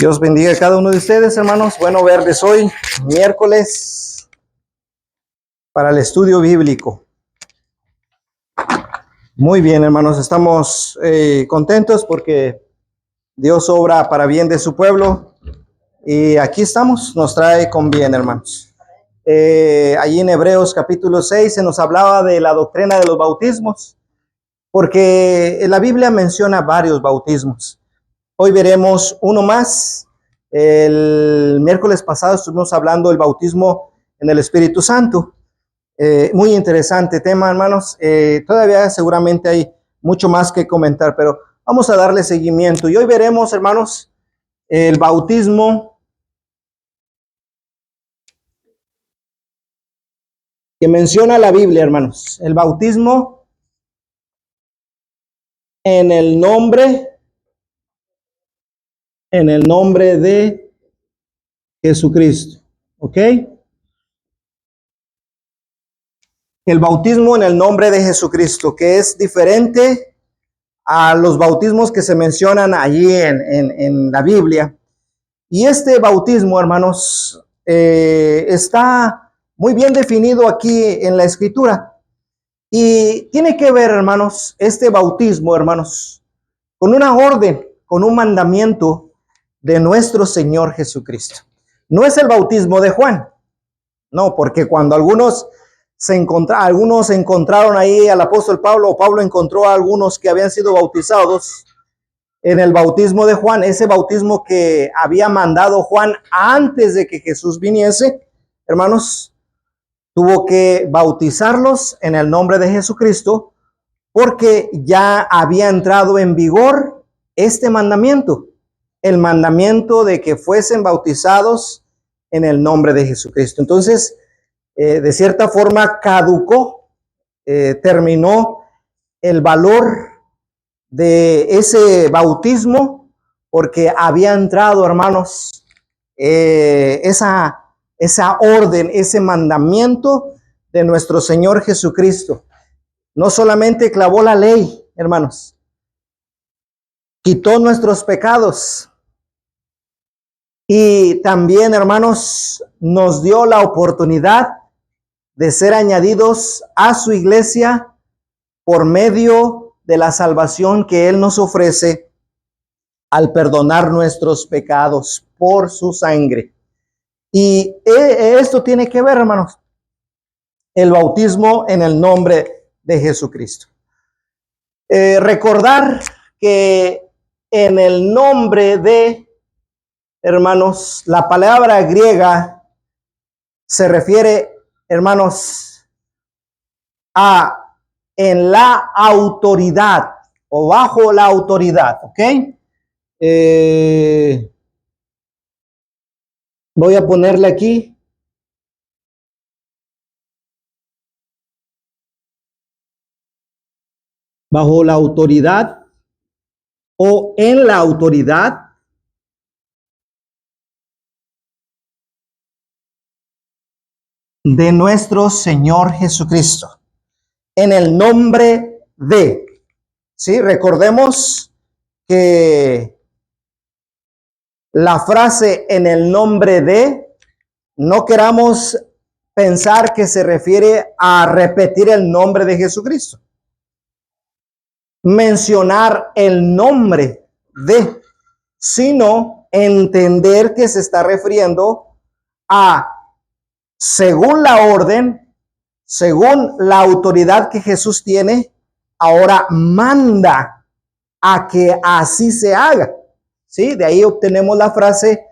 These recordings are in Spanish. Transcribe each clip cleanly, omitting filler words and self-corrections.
Dios bendiga a cada uno de ustedes, hermanos. Bueno verles hoy, miércoles, para el estudio bíblico. Muy bien, hermanos, estamos contentos porque Dios obra para bien de su pueblo. Y aquí estamos, nos trae con bien, hermanos. Allí en Hebreos capítulo 6 se nos hablaba de la doctrina de los bautismos, porque la Biblia menciona varios bautismos. Hoy veremos uno más. El miércoles pasado estuvimos hablando del bautismo en el Espíritu Santo. Muy interesante tema, hermanos. Todavía seguramente hay mucho más que comentar, pero vamos a darle seguimiento. Y hoy veremos, hermanos, el bautismo que menciona la Biblia, hermanos. El bautismo en el nombre de Jesucristo. ¿Ok? El bautismo en el nombre de Jesucristo, que es diferente a los bautismos que se mencionan allí en la Biblia. Y este bautismo, hermanos, está muy bien definido aquí en la Escritura. Y tiene que ver, hermanos, este bautismo, hermanos, con una orden, con un mandamiento de nuestro Señor Jesucristo. No es el bautismo de Juan, no, porque cuando algunos encontraron ahí al apóstol Pablo, o Pablo encontró a algunos que habían sido bautizados en el bautismo de Juan, ese bautismo que había mandado Juan antes de que Jesús viniese, hermanos, tuvo que bautizarlos en el nombre de Jesucristo, porque ya había entrado en vigor este mandamiento, el mandamiento de que fuesen bautizados en el nombre de Jesucristo. Entonces, de cierta forma caducó, terminó el valor de ese bautismo, porque había entrado, hermanos, esa orden, ese mandamiento de nuestro Señor Jesucristo. No solamente clavó la ley, hermanos, quitó nuestros pecados y también, hermanos, nos dio la oportunidad de ser añadidos a su iglesia por medio de la salvación que Él nos ofrece al perdonar nuestros pecados por su sangre. Y esto tiene que ver, hermanos, el bautismo en el nombre de Jesucristo. Recordar que en el nombre de, hermanos, la palabra griega se refiere, hermanos, a en la autoridad o bajo la autoridad, ¿ok? Voy a ponerle aquí. Bajo la autoridad o en la autoridad de nuestro Señor Jesucristo. En el nombre de, ¿sí? Recordemos que la frase en el nombre de, no queramos pensar que se refiere a repetir el nombre de Jesucristo. Mencionar el nombre de, sino entender que se está refiriendo a, según la orden, según la autoridad que Jesús tiene, ahora manda a que así se haga. ¿Sí? De ahí obtenemos la frase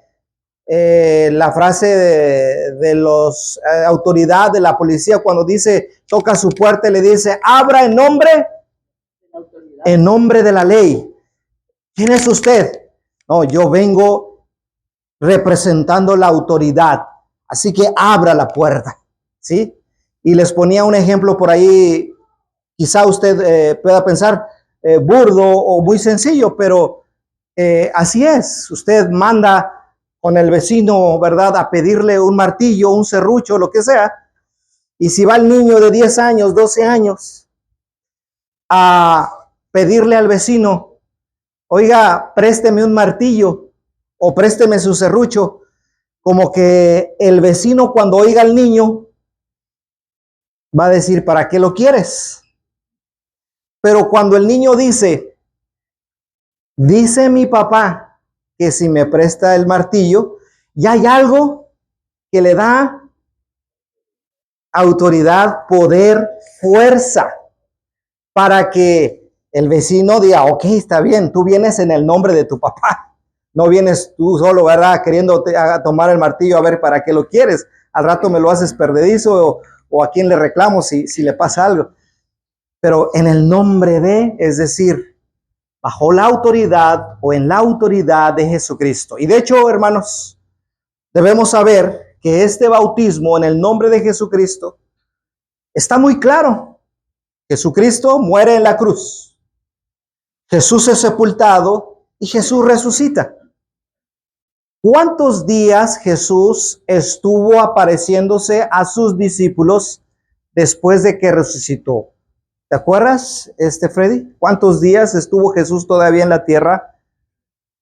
de los autoridad de la policía cuando dice, toca su puerta y le dice, abra en nombre de la ley. ¿Quién es usted? No, yo vengo representando la autoridad, así que abra la puerta, ¿sí? Y les ponía un ejemplo por ahí, quizá usted pueda pensar burdo o muy sencillo, pero así es. Usted manda con el vecino, ¿verdad?, a pedirle un martillo, un serrucho, lo que sea, y si va el niño de 10 años, 12 años a pedirle al vecino, oiga, présteme un martillo, o présteme su serrucho, como que el vecino cuando oiga al niño va a decir, ¿para qué lo quieres? Pero cuando el niño dice mi papá que si me presta el martillo, ya hay algo que le da autoridad, poder, fuerza, para que el vecino diga, ok, está bien, tú vienes en el nombre de tu papá. No vienes tú solo, ¿verdad? Queriendo tomar el martillo a ver para qué lo quieres. Al rato me lo haces perdedizo o a quién le reclamo si le pasa algo. Pero en el nombre de, es decir, bajo la autoridad o en la autoridad de Jesucristo. Y de hecho, hermanos, debemos saber que este bautismo en el nombre de Jesucristo está muy claro. Jesucristo muere en la cruz. Jesús es sepultado y Jesús resucita. ¿Cuántos días Jesús estuvo apareciéndose a sus discípulos después de que resucitó? ¿Te acuerdas, Freddy? ¿Cuántos días estuvo Jesús todavía en la tierra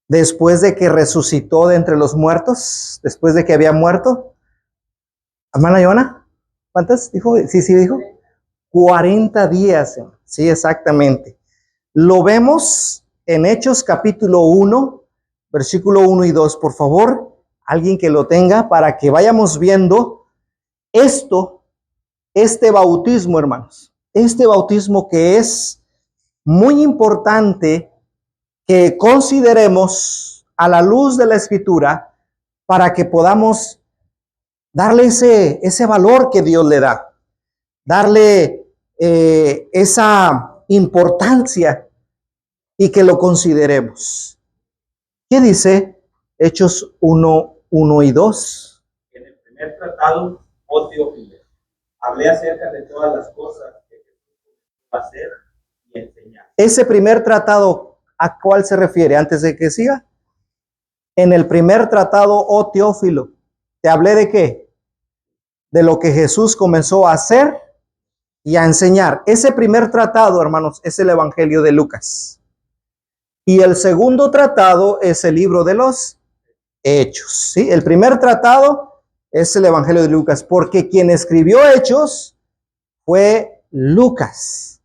después de que resucitó de entre los muertos? Después de que había muerto. ¿Hermana Joana? ¿Cuántas? ¿Dijo? Sí, dijo. 40 días. Sí, exactamente. Lo vemos en Hechos capítulo 1, versículo 1 y 2. Por favor, alguien que lo tenga para que vayamos viendo este bautismo, hermanos. Este bautismo que es muy importante que consideremos a la luz de la Escritura para que podamos darle ese valor que Dios le da, darle esa importancia y que lo consideremos. ¿Qué dice Hechos 1, 1 y 2? En el primer tratado, oh Teófilo, hablé acerca de todas las cosas que Jesús va a hacer y enseñar. Ese primer tratado, ¿a cuál se refiere? Antes de que siga. En el primer tratado, oh Teófilo, ¿te hablé de qué? De lo que Jesús comenzó a hacer y a enseñar. Ese primer tratado, hermanos, es el Evangelio de Lucas. Y el segundo tratado es el libro de los Hechos. ¿Sí? El primer tratado es el Evangelio de Lucas, porque quien escribió Hechos fue Lucas.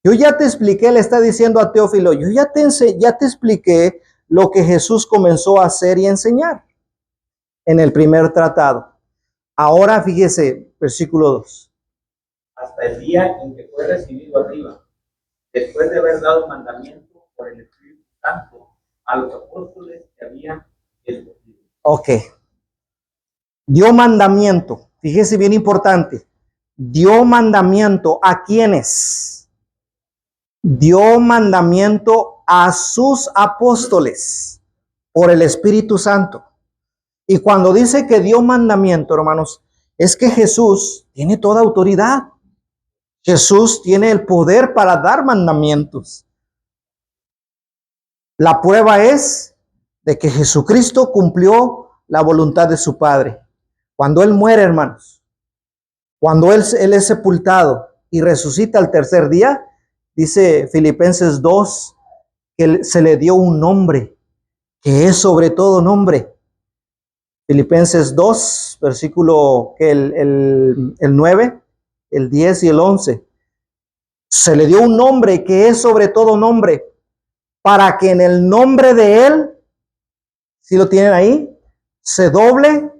Yo ya te expliqué, le está diciendo a Teófilo, yo ya te expliqué lo que Jesús comenzó a hacer y enseñar en el primer tratado. Ahora fíjese, versículo 2. Hasta el día en que fue recibido arriba, después de haber dado mandamiento por el Espíritu Santo a los apóstoles que habían escogido. Ok. Dio mandamiento, fíjese bien importante. Dio mandamiento a quienes. Dio mandamiento a sus apóstoles por el Espíritu Santo. Y cuando dice que dio mandamiento, hermanos, es que Jesús tiene toda autoridad. Jesús tiene el poder para dar mandamientos. La prueba es de que Jesucristo cumplió la voluntad de su Padre. Cuando Él muere, hermanos, cuando Él es sepultado y resucita al tercer día, dice Filipenses 2, que se le dio un nombre, que es sobre todo nombre. Filipenses 2, versículo el 9, el 10 y el 11. Se le dio un nombre que es sobre todo nombre, para que en el nombre de Él, si lo tienen ahí, se doble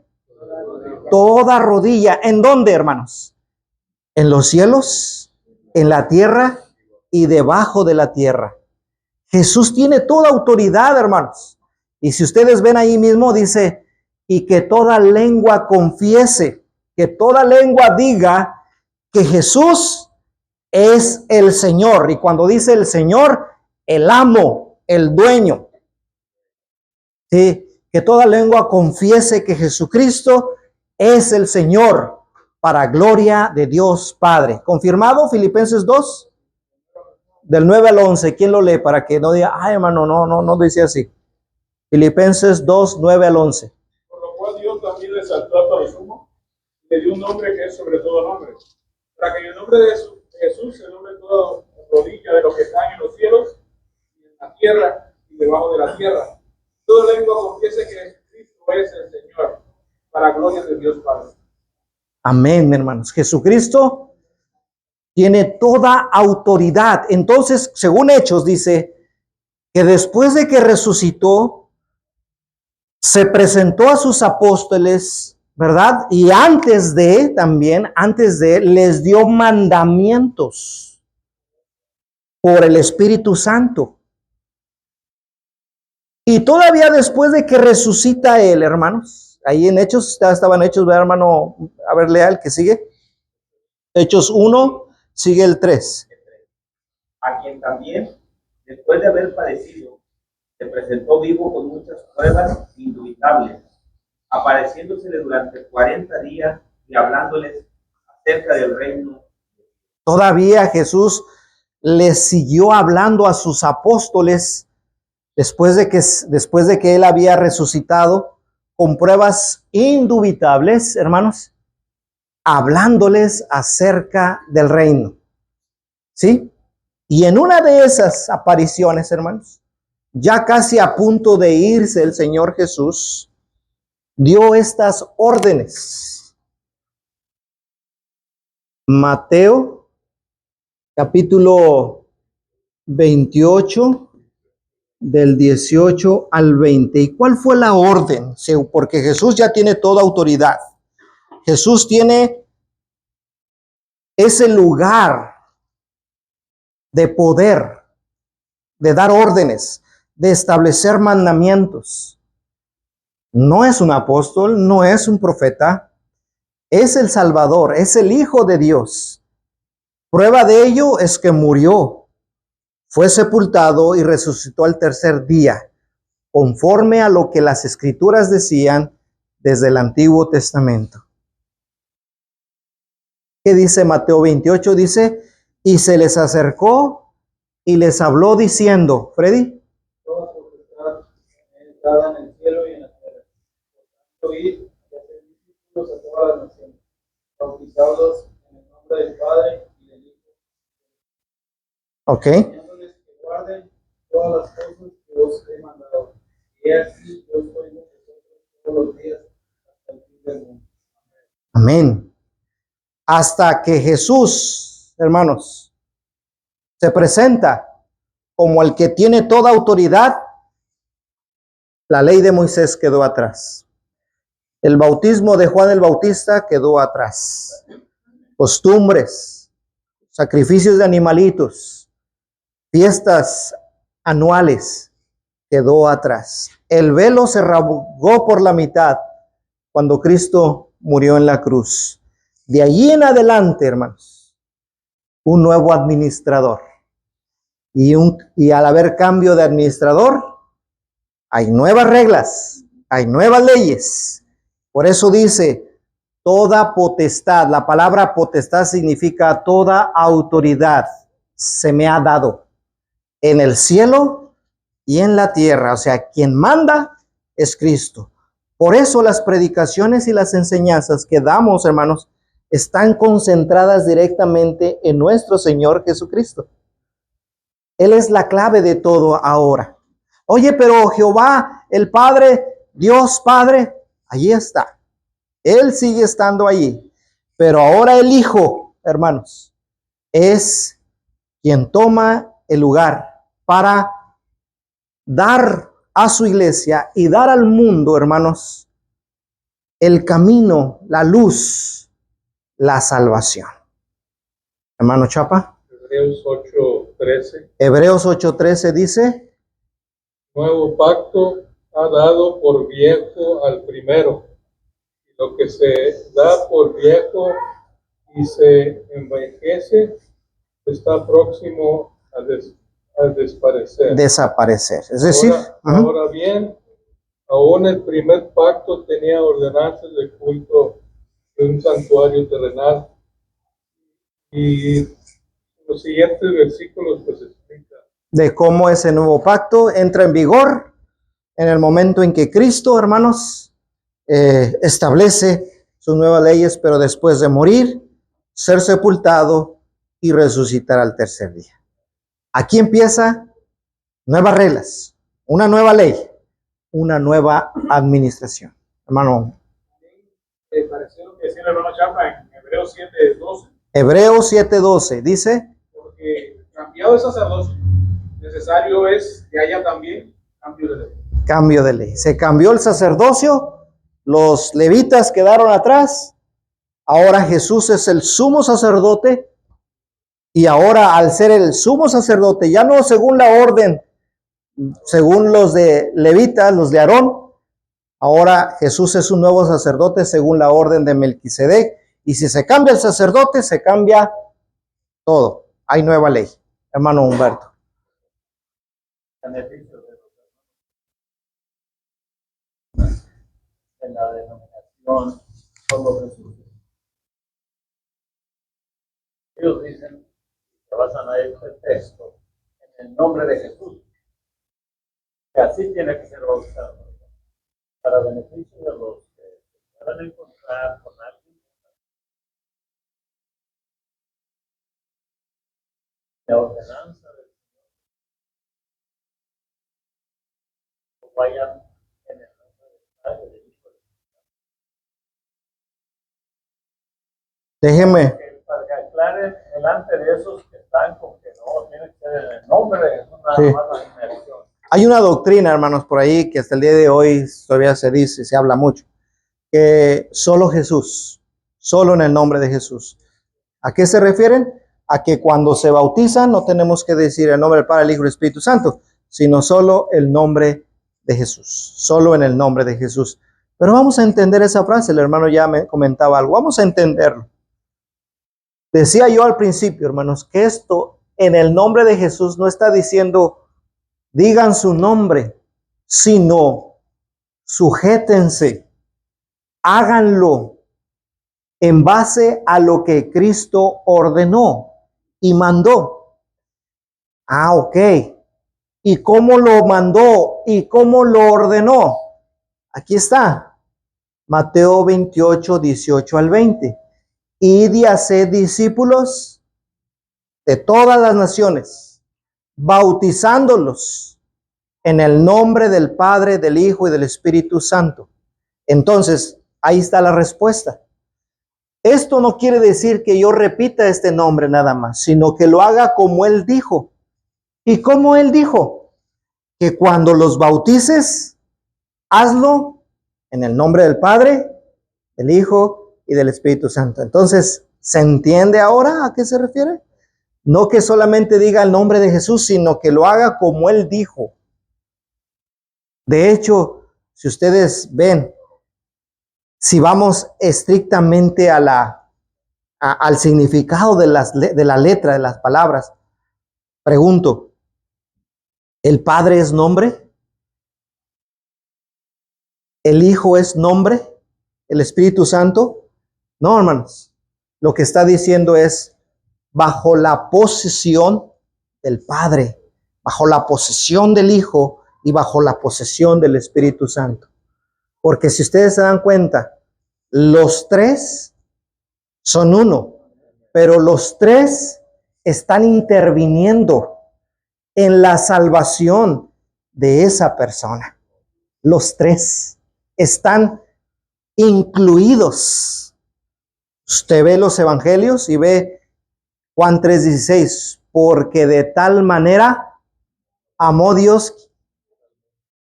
toda rodilla. ¿En dónde, hermanos? En los cielos, en la tierra y debajo de la tierra. Jesús tiene toda autoridad, hermanos. Y si ustedes ven ahí mismo, dice, y que toda lengua confiese, que toda lengua diga que Jesús es el Señor. Y cuando dice el Señor, el amo, el dueño. ¿Sí? Que toda lengua confiese que Jesucristo es el Señor, para gloria de Dios Padre. ¿Confirmado? Filipenses 2, del 9 al 11. ¿Quién lo lee para que no diga, ay hermano, no dice así? Filipenses 2, 9 al 11. Por lo cual Dios también le exaltó hasta lo sumo, le dio un nombre que es sobre todo nombre, para que en el nombre de Jesús se doble toda rodilla de los que están en los cielos y en la tierra y debajo de la tierra, Toda lengua confiese que Jesucristo es el Señor, para gloria de Dios Padre. Amén, hermanos. Jesucristo tiene toda autoridad. Entonces, según Hechos, dice que después de que resucitó, se presentó a sus apóstoles, ¿verdad? Y antes de, les dio mandamientos por el Espíritu Santo. Y todavía después de que resucita él, hermanos, ahí en Hechos, estaban Hechos, ¿verdad, hermano? A ver, lea el que sigue. Hechos 1, sigue el 3. A quien también, después de haber padecido, se presentó vivo con muchas pruebas indubitables, apareciéndosele durante 40 días y hablándoles acerca del reino. Todavía Jesús les siguió hablando a sus apóstoles después de que él había resucitado, con pruebas indubitables, hermanos, hablándoles acerca del reino. ¿Sí? Y en una de esas apariciones, hermanos, ya casi a punto de irse el Señor Jesús, dio estas órdenes. Mateo, capítulo 28, del 18 al 20. ¿Y cuál fue la orden? Porque Jesús ya tiene toda autoridad. Jesús tiene ese lugar de poder, de dar órdenes, de establecer mandamientos. No es un apóstol, no es un profeta, es el Salvador, es el Hijo de Dios. Prueba de ello es que murió, fue sepultado y resucitó al tercer día, conforme a lo que las Escrituras decían desde el Antiguo Testamento. ¿Qué dice Mateo 28? Dice, y se les acercó y les habló diciendo, Freddy. Toda potestad es dada en el cielo y en la tierra. Por tanto, id y haced discípulos a todas las naciones, bautizados en el nombre del Padre y del Hijo, Ok. enseñándoles que guarden todas las cosas que os he mandado. Y he aquí, yo estoy con vosotros todos los días hasta el fin del mundo. Amén. Hasta que Jesús, hermanos, se presenta como el que tiene toda autoridad, la ley de Moisés quedó atrás. El bautismo de Juan el Bautista quedó atrás. Costumbres, sacrificios de animalitos, fiestas anuales, quedó atrás. El velo se rasgó por la mitad cuando Cristo murió en la cruz. De allí en adelante, hermanos, un nuevo administrador. Y al haber cambio de administrador, hay nuevas reglas, hay nuevas leyes. Por eso dice, toda potestad, la palabra potestad significa toda autoridad se me ha dado en el cielo y en la tierra. O sea, quien manda es Cristo. Por eso las predicaciones y las enseñanzas que damos, hermanos, están concentradas directamente en nuestro Señor Jesucristo. Él es la clave de todo ahora. Oye, pero Jehová, el Padre, Dios Padre, allí está. Él sigue estando allí. Pero ahora el Hijo, hermanos, es quien toma el lugar para dar a su iglesia y dar al mundo, hermanos, el camino, la luz, la salvación. Hermano Chapa. Hebreos 8:13. Hebreos 8:13 dice, Nuevo pacto ha dado por viejo al primero. Y lo que se da por viejo y se envejece está próximo a desaparecer. Es decir, ahora bien, aún el primer pacto tenía ordenanzas de culto de un santuario terrenal. Y los siguientes versículos pues explican de cómo ese nuevo pacto entra en vigor en el momento en que Cristo, hermanos, establece sus nuevas leyes, pero después de morir, ser sepultado y resucitar al tercer día. Aquí empieza nuevas reglas, una nueva ley, una nueva administración. Hermano. Pareció lo que decía el hermano Chapa en Hebreos 7:12. Hebreos 7:12 dice, Porque cambiado el sacerdocio, necesario es que haya también cambio de ley. cambio de ley. Se cambió el sacerdocio, los levitas quedaron atrás, ahora Jesús es el sumo sacerdote, y ahora al ser el sumo sacerdote, ya no según la orden, según los de levitas, los de Aarón, ahora Jesús es un nuevo sacerdote según la orden de Melquisedec, y si se cambia el sacerdote, se cambia todo. Hay nueva ley. Hermano Humberto. En la denominación solo Jesús. Ellos dicen, se basan a este texto, en el nombre de Jesús, que así tiene que ser bautizado, para beneficio de los que se van a encontrar con alguien. La ordenanza del Señor, o vayan en el nombre del Padre, del Hijo, del Déjeme. para que aclare delante de esos que están con que no tiene que ser en el nombre de Jesús, nada Sí. más la inmersión. Hay una doctrina, hermanos, por ahí que hasta el día de hoy todavía se dice, se habla mucho, que solo Jesús, solo en el nombre de Jesús. ¿A qué se refieren? A que cuando se bautizan no tenemos que decir el nombre del Padre, el Hijo y el Espíritu Santo, sino solo el nombre de Jesús, solo en el nombre de Jesús. Pero vamos a entender esa frase, el hermano ya me comentaba algo, vamos a entenderlo. Decía yo al principio, hermanos, que esto en el nombre de Jesús no está diciendo digan su nombre, sino sujétense, háganlo en base a lo que Cristo ordenó y mandó. Ok. ¿Y cómo lo mandó? ¿Y cómo lo ordenó? Aquí está. Mateo 28, 18 al 20. Id y haced discípulos de todas las naciones, bautizándolos en el nombre del Padre, del Hijo y del Espíritu Santo. Entonces, ahí está la respuesta. Esto no quiere decir que yo repita este nombre nada más, sino que lo haga como Él dijo. ¿Y cómo Él dijo? Que cuando los bautices, hazlo en el nombre del Padre, del Hijo y del Espíritu Santo. Entonces, ¿se entiende ahora a qué se refiere? No que solamente diga el nombre de Jesús, sino que lo haga como Él dijo. De hecho, si ustedes ven, si vamos estrictamente al significado de la letra, de las palabras, pregunto, ¿el Padre es nombre? ¿El Hijo es nombre? ¿El Espíritu Santo? No, hermanos. Lo que está diciendo es bajo la posesión del Padre, bajo la posesión del Hijo y bajo la posesión del Espíritu Santo. Porque si ustedes se dan cuenta, los tres son uno, pero los tres están interviniendo en la salvación de esa persona. Los tres están incluidos. Usted ve los evangelios y ve Juan 3:16, porque de tal manera amó Dios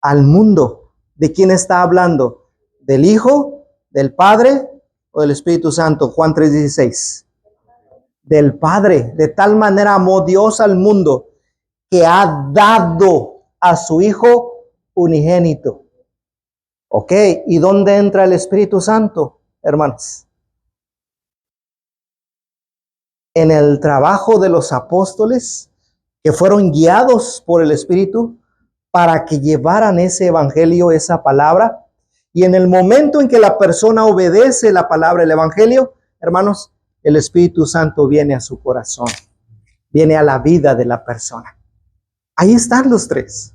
al mundo. ¿De quién está hablando? ¿Del Hijo, del Padre o del Espíritu Santo? Juan 3:16. Del Padre. De tal manera amó Dios al mundo que ha dado a su Hijo unigénito. Ok, ¿y dónde entra el Espíritu Santo, hermanos? En el trabajo de los apóstoles que fueron guiados por el Espíritu para que llevaran ese evangelio, esa palabra. Y en el momento en que la persona obedece la palabra, el evangelio, hermanos, el Espíritu Santo viene a su corazón, viene a la vida de la persona. Ahí están los tres.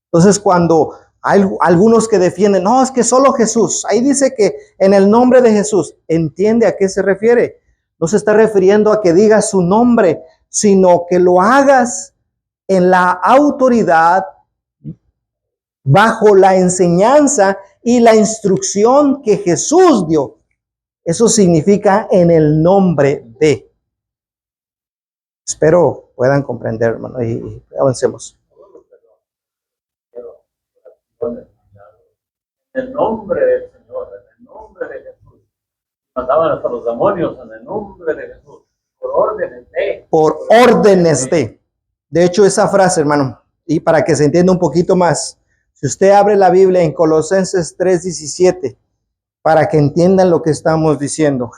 Entonces, cuando hay algunos que defienden, no, es que solo Jesús, ahí dice que en el nombre de Jesús, ¿entiende a qué se refiere? No se está refiriendo a que digas su nombre, sino que lo hagas en la autoridad bajo la enseñanza y la instrucción que Jesús dio. Eso significa en el nombre de. Espero puedan comprender, hermano, y avancemos. En el nombre del Señor, en el nombre de Jesús. Mandaban hasta los demonios en el nombre de Jesús. Por órdenes de. Por órdenes de. De hecho, esa frase, hermano, y para que se entienda un poquito más, si usted abre la Biblia en Colosenses 3:17, para que entiendan lo que estamos diciendo,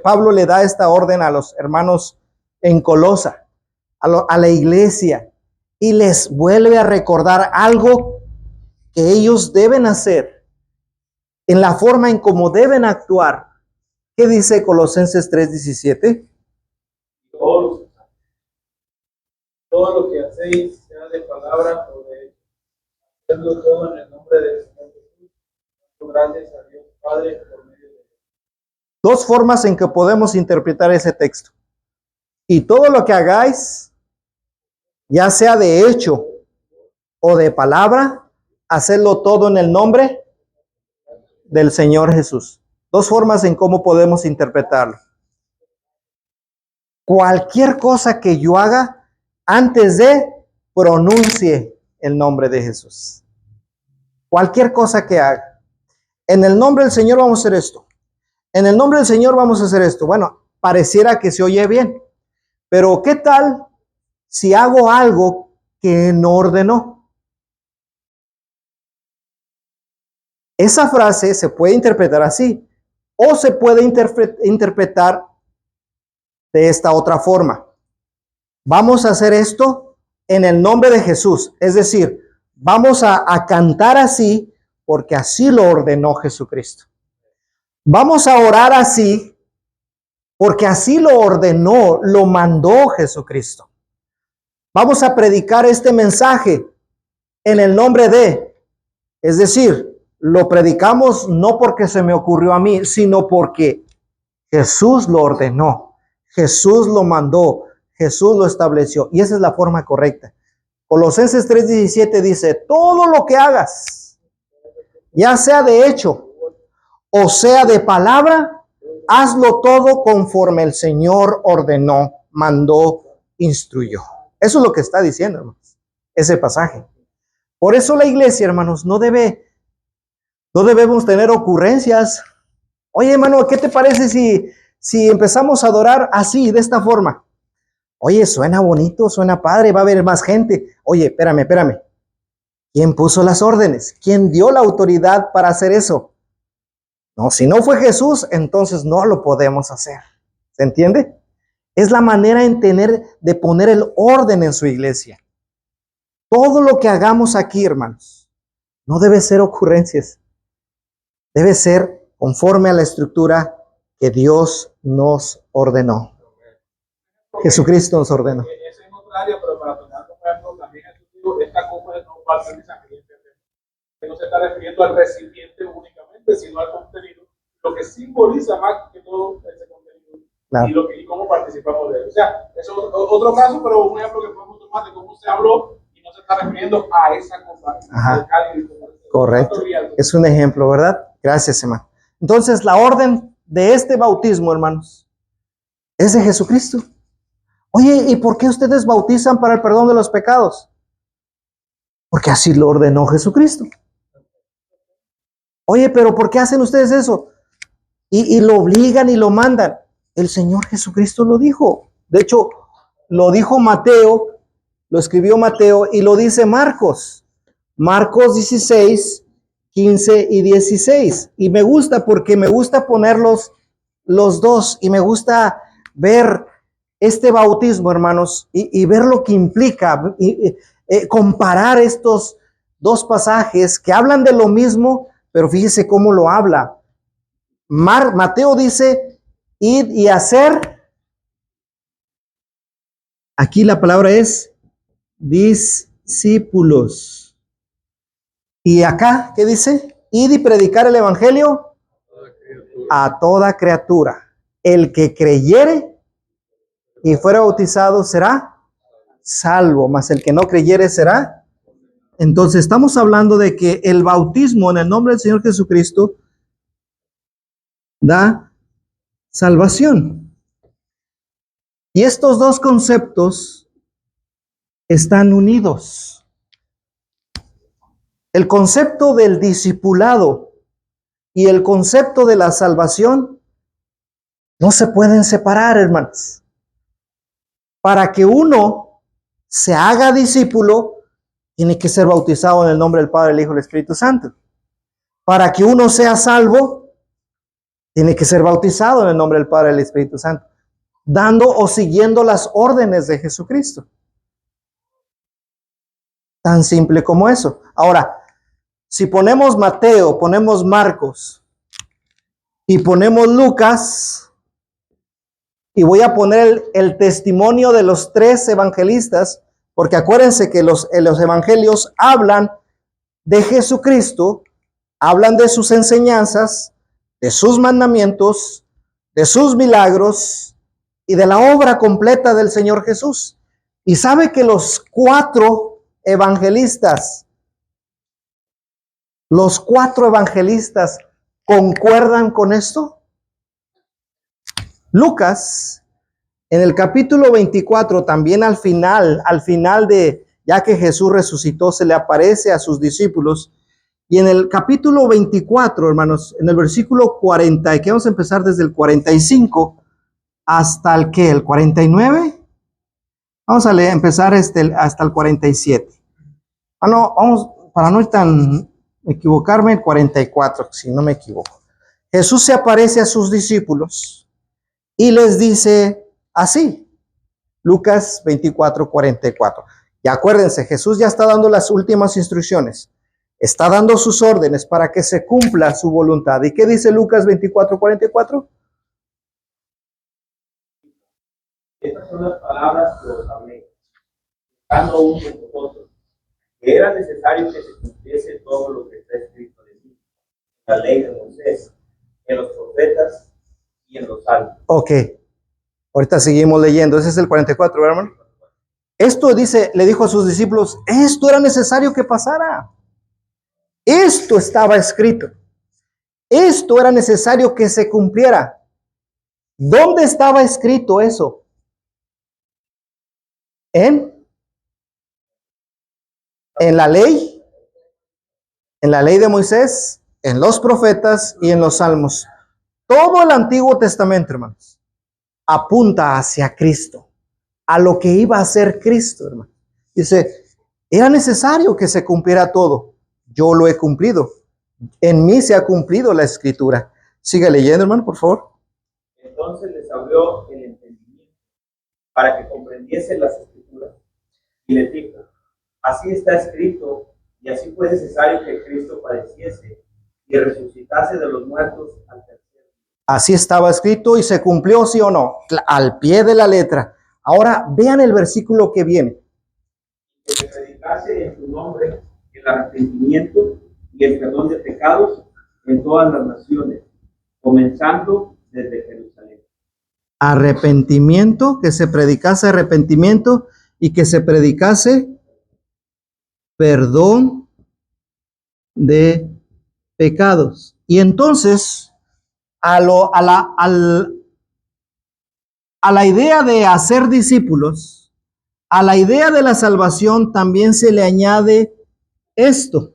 Pablo le da esta orden a los hermanos en Colosa, a la iglesia, y les vuelve a recordar algo que ellos deben hacer, en la forma en cómo deben actuar. ¿Qué dice Colosenses 3:17? Todo lo que hacéis, sea de palabra o de hecho, hacedlo todo en el nombre del Señor Jesús, dando gracias a Dios Padre por medio de él. Dos formas en que podemos interpretar ese texto. Y todo lo que hagáis, ya sea de hecho o de palabra, hacedlo todo en el nombre del Señor Jesús. Dos formas en cómo podemos interpretarlo. Cualquier cosa que yo haga, antes de, pronuncie el nombre de Jesús. Cualquier cosa que haga. En el nombre del Señor vamos a hacer esto. En el nombre del Señor vamos a hacer esto. Bueno, pareciera que se oye bien. Pero ¿qué tal si hago algo que no ordenó? Esa frase se puede interpretar así. O se puede interpretar de esta otra forma. Vamos a hacer esto en el nombre de Jesús. Es decir, vamos a cantar así porque así lo ordenó Jesucristo. Vamos a orar así porque así lo ordenó, lo mandó Jesucristo. Vamos a predicar este mensaje en el nombre de. Es decir, lo predicamos no porque se me ocurrió a mí, sino porque Jesús lo ordenó. Jesús lo mandó. Jesús lo estableció. Y esa es la forma correcta. Colosenses 3:17 dice, todo lo que hagas, ya sea de hecho o sea de palabra, hazlo todo conforme el Señor ordenó, mandó, instruyó. Eso es lo que está diciendo, hermanos, ese pasaje. Por eso la iglesia, hermanos, no debemos tener ocurrencias. Oye, hermano, ¿qué te parece si empezamos a adorar así, de esta forma? Oye, suena bonito, suena padre, va a haber más gente. Oye, espérame. ¿Quién puso las órdenes? ¿Quién dio la autoridad para hacer eso? No, si no fue Jesús, entonces no lo podemos hacer. ¿Se entiende? Es la manera de poner el orden en su iglesia. Todo lo que hagamos aquí, hermanos, no debe ser ocurrencias. Debe ser conforme a la estructura que Dios nos ordenó. Jesucristo nos ordenó. Esa es otra área, pero para tomar como ejemplo también esta copa no va a ser sangrienta. No se está refiriendo al recipiente únicamente, sino al contenido, lo que simboliza más que todo ese contenido. Claro. Y cómo participamos de él. O sea, eso es otro caso, pero un ejemplo que podemos tomar de cómo se habló y no se está refiriendo a esa copa. Correcto. Es un ejemplo, ¿verdad? Gracias, hermano. Entonces, la orden de este bautismo, hermanos, es de Jesucristo. Oye, ¿y por qué ustedes bautizan para el perdón de los pecados? Porque así lo ordenó Jesucristo. Oye, pero ¿por qué hacen ustedes eso? Y lo obligan y lo mandan. El Señor Jesucristo lo dijo. De hecho, lo dijo Mateo, lo escribió Mateo y lo dice Marcos. Marcos 16, 15 y 16. Y me gusta porque me gusta ponerlos los dos y me gusta ver este bautismo, hermanos, y ver lo que implica, comparar estos dos pasajes que hablan de lo mismo, pero fíjese cómo lo habla. Mateo dice, id y hacer. Aquí la palabra es discípulos. Y acá, ¿qué dice? Id y predicar el evangelio a toda criatura. El que creyere y fuera bautizado será salvo, mas el que no creyere será. Entonces estamos hablando de que el bautismo en el nombre del Señor Jesucristo da salvación. Y estos dos conceptos están unidos. El concepto del discipulado y el concepto de la salvación no se pueden separar, hermanos. Para que uno se haga discípulo, tiene que ser bautizado en el nombre del Padre, el Hijo y el Espíritu Santo. Para que uno sea salvo, tiene que ser bautizado en el nombre del Padre y del Espíritu Santo, dando o siguiendo las órdenes de Jesucristo. Tan simple como eso. Ahora, si ponemos Mateo, ponemos Marcos y ponemos Lucas, y voy a poner el testimonio de los tres evangelistas, porque acuérdense que los evangelios hablan de Jesucristo, hablan de sus enseñanzas, de sus mandamientos, de sus milagros y de la obra completa del Señor Jesús. Y sabe que los cuatro evangelistas concuerdan con esto. Lucas, en el capítulo 24, también al final de, ya que Jesús resucitó, se le aparece a sus discípulos. Y en el capítulo 24, hermanos, en el versículo 40, que vamos a empezar desde el 45 hasta el ¿qué? ¿El 49? Vamos a empezar hasta el 47. No, vamos, para no equivocarme, el 44, si no me equivoco. Jesús se aparece a sus discípulos y les dice así, Lucas 24, 44. Y acuérdense, Jesús ya está dando las últimas instrucciones. Está dando sus órdenes para que se cumpla su voluntad. ¿Y qué dice Lucas 24, 44? Estas son las palabras que os hablé, estando aún con vosotros, que era necesario que se cumpliese todo lo que está escrito de mí, la ley de Moisés, en los profetas y en los salmos. Ok, ahorita seguimos leyendo. Ese es el 44, ¿verdad, hermano? Esto le dijo a sus discípulos, esto era necesario que pasara. Esto estaba escrito. Esto era necesario que se cumpliera. ¿Dónde estaba escrito eso? En la ley, en la ley de Moisés, en los profetas y en los salmos. Todo el Antiguo Testamento, hermanos, apunta hacia Cristo, a lo que iba a ser Cristo, hermano. Dice, era necesario que se cumpliera todo. Yo lo he cumplido. En mí se ha cumplido la Escritura. Sigue leyendo, hermano, por favor. Entonces les abrió el entendimiento para que comprendiesen las Escrituras. Y les dijo, así está escrito, y así fue necesario que Cristo padeciese y resucitase de los muertos al tercer día. Así estaba escrito y se cumplió, ¿sí o no? Al pie de la letra. Ahora vean el versículo que viene. Que se predicase en su nombre el arrepentimiento y el perdón de pecados en todas las naciones, comenzando desde Jerusalén. Arrepentimiento, que se predicase arrepentimiento y que se predicase perdón de pecados. Y entonces, a la idea de hacer discípulos, a la idea de la salvación también se le añade esto,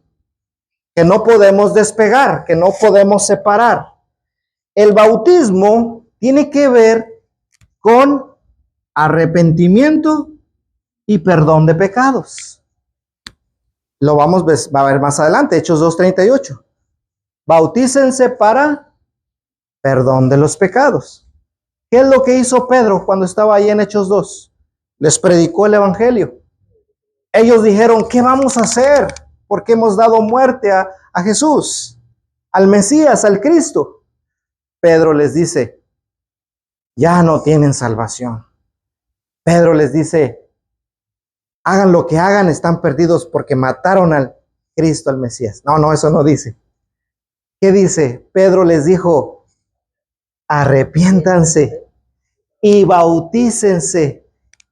que no podemos despegar, que no podemos separar. El bautismo tiene que ver con arrepentimiento y perdón de pecados. Lo va a ver más adelante, Hechos 2:38. Bautícense para perdón de los pecados. ¿Qué es lo que hizo Pedro cuando estaba ahí en Hechos 2? Les predicó el evangelio. Ellos dijeron, ¿qué vamos a hacer? Porque hemos dado muerte a Jesús, al Mesías, al Cristo. Pedro les dice, ya no tienen salvación. Pedro les dice, hagan lo que hagan, están perdidos porque mataron al Cristo, al Mesías. No, eso no dice. ¿Qué dice? Pedro les dijo, arrepiéntanse y bautícense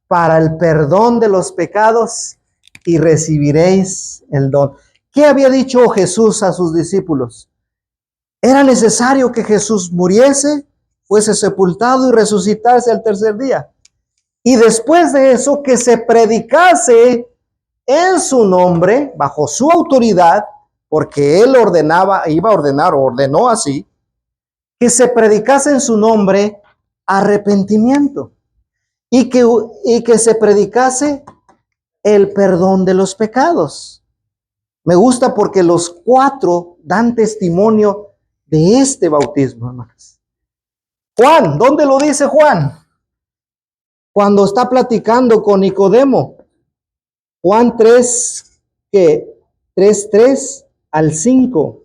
para el perdón de los pecados y recibiréis el don. ¿Qué había dicho Jesús a sus discípulos? Era necesario que Jesús muriese, fuese sepultado y resucitase al tercer día. Y después de eso, que se predicase en su nombre, bajo su autoridad, porque él ordenó así, que se predicase en su nombre arrepentimiento y que se predicase el perdón de los pecados. Me gusta porque los cuatro dan testimonio de este bautismo, hermanos. Juan, ¿dónde lo dice Juan? Cuando está platicando con Nicodemo. Juan 3, ¿qué? 3 al 5.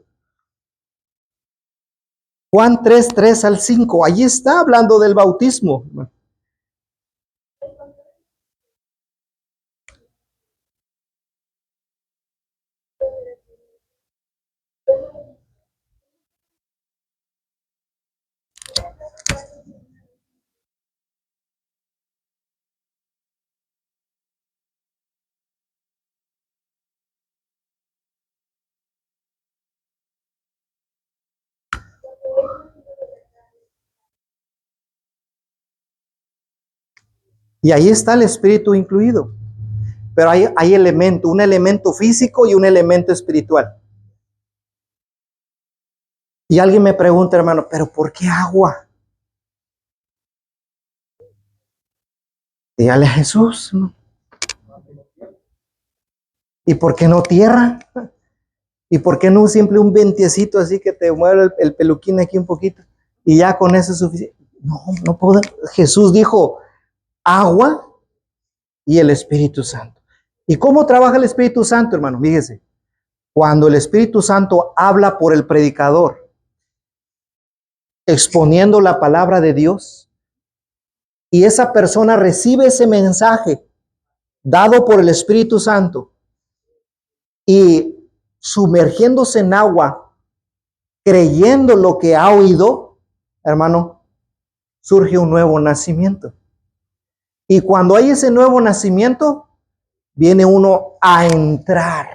Juan 3 al 5. Allí está hablando del bautismo. Y ahí está el espíritu incluido. Pero hay un elemento físico y un elemento espiritual. Y alguien me pregunta, hermano, ¿pero por qué agua? Dígale a Jesús, ¿no? ¿Y por qué no tierra? ¿Y por qué no siempre un vientecito así que te mueve el peluquín aquí un poquito? Y ya con eso es suficiente. No puedo. Jesús dijo agua y el Espíritu Santo. ¿Y cómo trabaja el Espíritu Santo, hermano? Fíjese, cuando el Espíritu Santo habla por el predicador, exponiendo la palabra de Dios, y esa persona recibe ese mensaje dado por el Espíritu Santo, y sumergiéndose en agua, creyendo lo que ha oído, hermano, surge un nuevo nacimiento. Y cuando hay ese nuevo nacimiento, viene uno a entrar.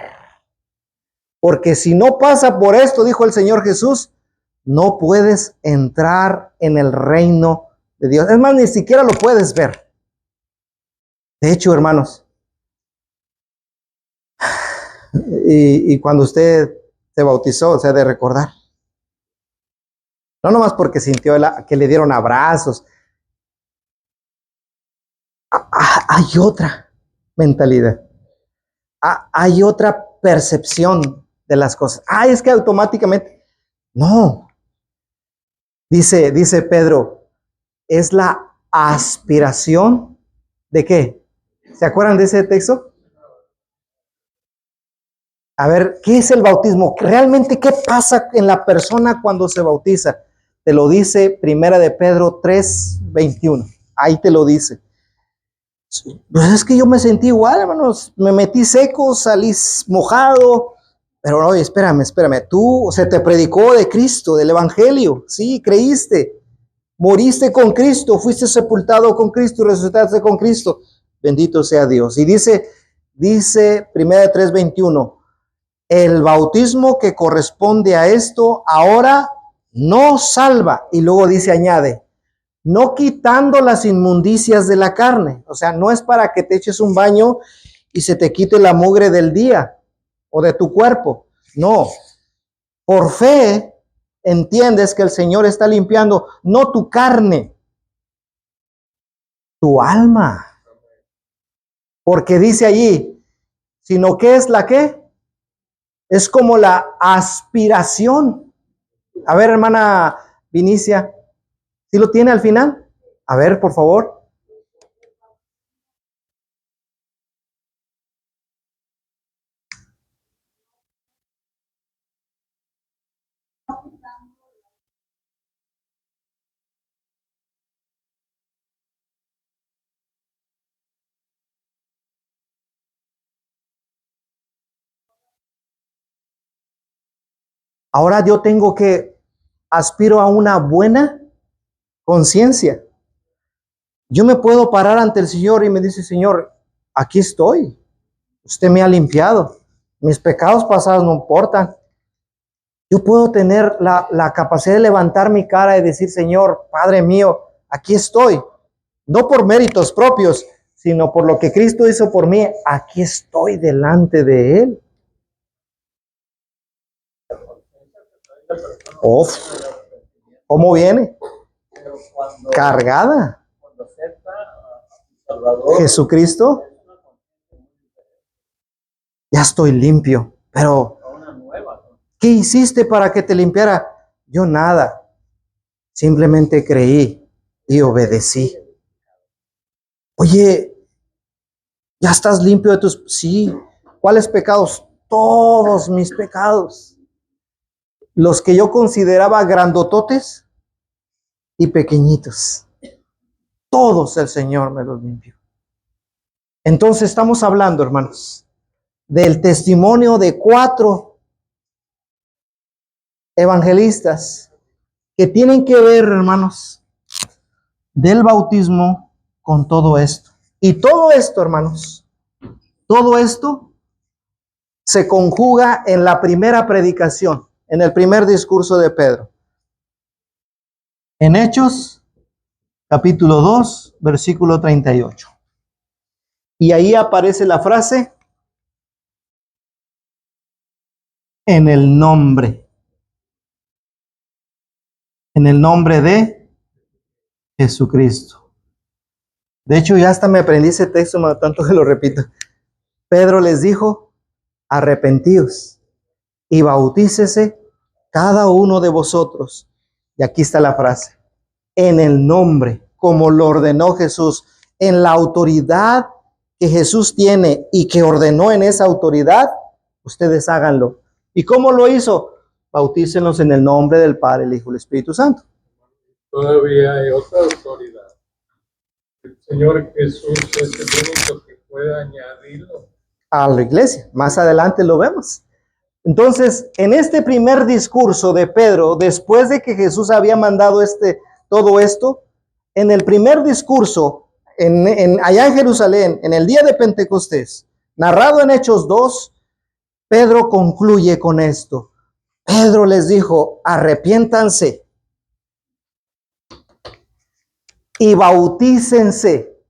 Porque si no pasa por esto, dijo el Señor Jesús, no puedes entrar en el reino de Dios. Es más, ni siquiera lo puedes ver. De hecho, hermanos, y cuando usted se bautizó, se ha de recordar. No nomás porque sintió que le dieron abrazos. Hay otra mentalidad. Hay otra percepción de las cosas. Es que automáticamente. No. Dice Pedro, es la aspiración de ¿qué? ¿Se acuerdan de ese texto? A ver, ¿qué es el bautismo? Realmente, ¿qué pasa en la persona cuando se bautiza? Te lo dice Primera de Pedro 3:21. Ahí te lo dice. Pues es que yo me sentí igual, hermanos. Me metí seco, salí mojado. Pero oye, espérame. Tú, se te predicó de Cristo, del Evangelio. Sí, creíste. Moriste con Cristo, fuiste sepultado con Cristo y resucitaste con Cristo. Bendito sea Dios. Y dice Primera de 3:21. El bautismo que corresponde a esto ahora no salva. Y luego añade, no quitando las inmundicias de la carne. O sea, no es para que te eches un baño y se te quite la mugre del día o de tu cuerpo. No. Por fe entiendes que el Señor está limpiando no tu carne, tu alma. Porque dice allí, sino que es la ¿qué? Es como la aspiración. A ver, hermana Vinicia, ¿sí lo tiene al final? A ver, por favor. Ahora yo tengo que aspiro a una buena conciencia. Yo me puedo parar ante el Señor y me dice, Señor, aquí estoy. Usted me ha limpiado. Mis pecados pasados no importan. Yo puedo tener la capacidad de levantar mi cara y decir, Señor, Padre mío, aquí estoy. No por méritos propios, sino por lo que Cristo hizo por mí. Aquí estoy delante de Él. Uf, ¿cómo viene? Pero cuando, Cargada. cuando acepta a Salvador, Jesucristo, ya estoy limpio. Pero, a una nueva, ¿no? ¿qué hiciste para que te limpiara? Yo nada. Simplemente creí y obedecí. Oye, ¿ya estás limpio de tus...? Sí. ¿Cuáles pecados? Todos mis pecados. Los que yo consideraba grandototes y pequeñitos. Todos el Señor me los limpió. Entonces estamos hablando, hermanos, del testimonio de 4 evangelistas que tienen que ver, hermanos, del bautismo con todo esto. Y todo esto, hermanos, todo esto se conjuga en la primera predicación, en el primer discurso de Pedro. En Hechos, capítulo 2, versículo 38. Y ahí aparece la frase, en el nombre de Jesucristo. De hecho, ya hasta me aprendí ese texto, tanto que lo repito. Pedro les dijo, arrepentíos y bautícese cada uno de vosotros. Y aquí está la frase, en el nombre, como lo ordenó Jesús, en la autoridad que Jesús tiene y que ordenó en esa autoridad, ustedes háganlo. ¿Y cómo lo hizo? Bautícenlos en el nombre del Padre, el Hijo y el Espíritu Santo. Todavía hay otra autoridad. El Señor Jesús es el único que puede añadirlo. A la iglesia. Más adelante lo vemos. Entonces, en este primer discurso de Pedro, después de que Jesús había mandado todo esto, en el primer discurso, allá en Jerusalén, en el día de Pentecostés, narrado en Hechos 2, Pedro concluye con esto. Pedro les dijo, arrepiéntanse y bautícense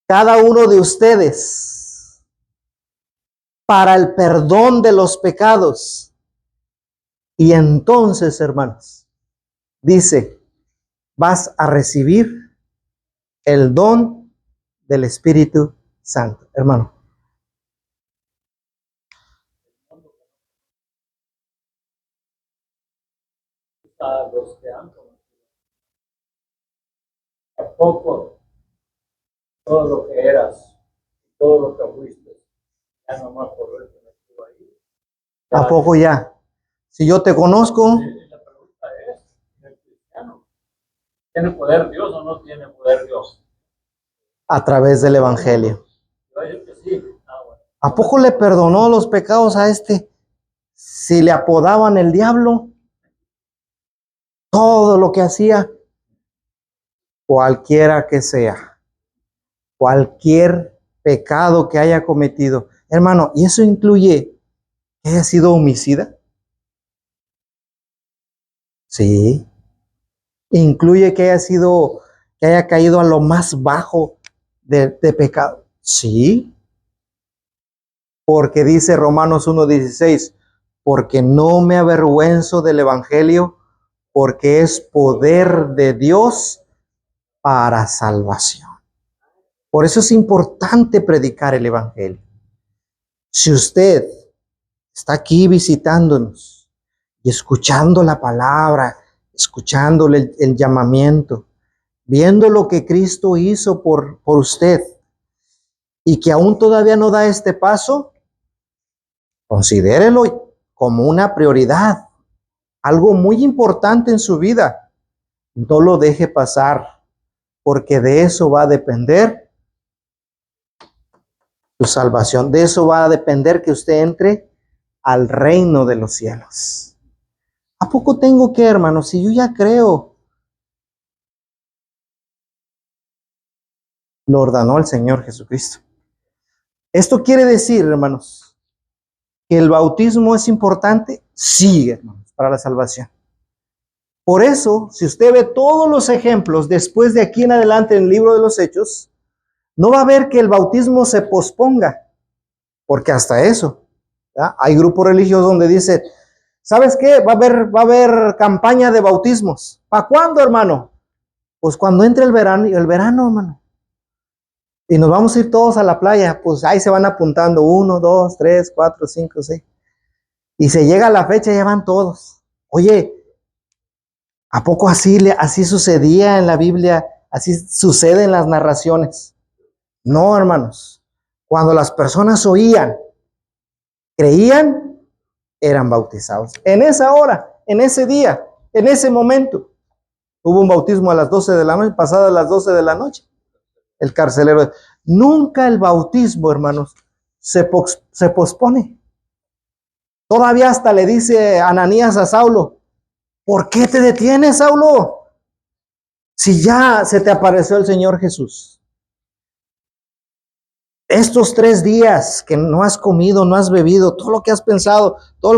cada uno de ustedes para el perdón de los pecados. Y entonces, hermanos, dice, vas a recibir el don del Espíritu Santo. Hermano. A los que han conocido. ¿A poco todo lo que eras, todo lo que fuiste, ya nomás por ver que me estuvo ahí? ¿A poco ya? Si yo te conozco. Y la pregunta es, ¿el cristiano tiene poder Dios o no tiene poder Dios? A través del Evangelio. Yo digo que sí. Bueno. ¿A poco le perdonó los pecados a este? Si le apodaban el diablo, todo lo que hacía, cualquiera que sea, cualquier pecado que haya cometido. Hermano, ¿y eso incluye que haya sido homicida? Sí. ¿Incluye que haya caído a lo más bajo de pecado? Sí. Porque dice Romanos 1:16, porque no me avergüenzo del Evangelio, porque es poder de Dios para salvación. Por eso es importante predicar el Evangelio. Si usted está aquí visitándonos y escuchando la palabra, escuchándole el llamamiento, viendo lo que Cristo hizo por usted y que aún todavía no da este paso, considérelo como una prioridad, algo muy importante en su vida. No lo deje pasar, porque de eso va a depender su salvación. De eso va a depender que usted entre al reino de los cielos. ¿A poco tengo que, hermano? Si yo ya creo, lo ordenó el Señor Jesucristo. Esto quiere decir, hermanos, que el bautismo es importante, sí, hermanos, para la salvación. Por eso, si usted ve todos los ejemplos después de aquí en adelante en el libro de los Hechos, no va a ver que el bautismo se posponga, porque hasta eso, ¿ya? Hay grupos religiosos donde dicen, ¿sabes qué? Va a haber campaña de bautismos. ¿Para cuándo, hermano? Pues cuando entre el verano, hermano. Y nos vamos a ir todos a la playa, pues ahí se van apuntando 1, 2, 3, 4, 5, 6. Y se llega la fecha y ya van todos. Oye, ¿a poco así sucedía en la Biblia? ¿Así sucede en las narraciones? No, hermanos. Cuando las personas oían, creían, eran bautizados. En esa hora, en ese día, en ese momento. Hubo un bautismo a las 12 de la noche, pasadas las 12 de la noche. El carcelero. Nunca el bautismo, hermanos, se pospone. Todavía hasta le dice Ananías a Saulo, ¿por qué te detienes, Saulo? Si ya se te apareció el Señor Jesús. Estos 3 días que no has comido, no has bebido, todo lo que has pensado, todo